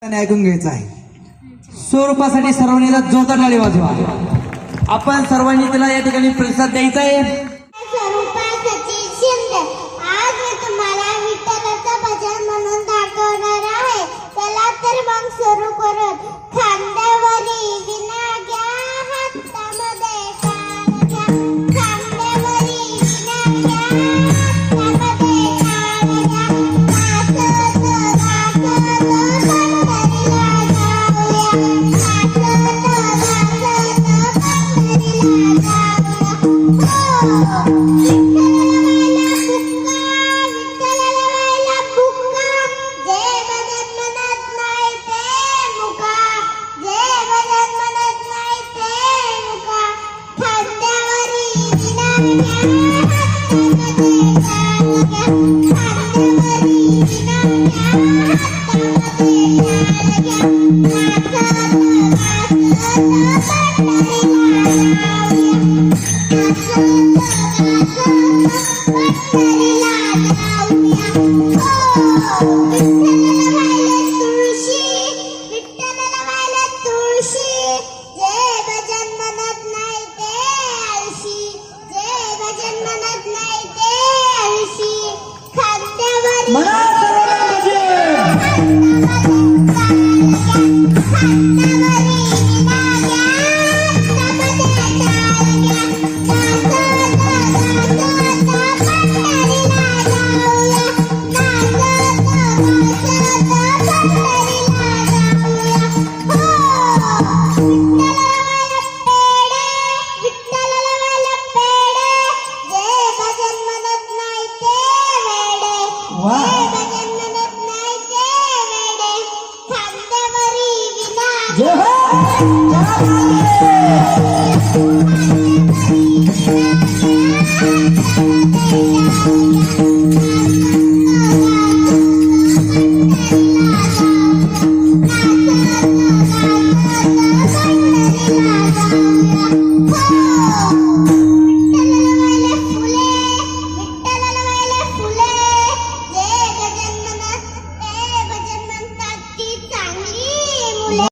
ऐकून घ्यायचं आहे। स्वरूपासाठी सर्वांनी जोरदार टाळी वाजवा। आपण सर्वांनी त्याला या ठिकाणी प्रतिसाद द्यायचा आहे। स्वरूपा सचिन शिंदे, आज मी तुम्हाला विठ्ठलाचं भजन म्हणून दाखवणार आहे। चला तर मग सुरू करू। खांद्यावरी विणा घ्या, हातामध्ये टाळ घ्या। खांद्यावरी विणा घ्या, हातामध्ये टाळ घ्या। नाचत नाचत पंढरीला जाऊया। नाचत नाचत पंढरीला जाऊया। विठ्ठलाला व्हायला बुक्का, जे भजन म्हणत नाही ते मुका। जे भजन म्हणत नाही ते मुका। खांद्यावरी विणा घ्या, हातामध्ये टाळ घ्या। खांद्यावरी विणा घ्या, हातामध्ये टाळ घ्या। नाचत नाचत पंढरीला जाऊया। विठ्ठलाला व्हायला तुळशी, जे भजन म्हणत नाही ते आळशी। जे भजन म्हणत नाही ते आळशी। खांद्यावरी जय हो।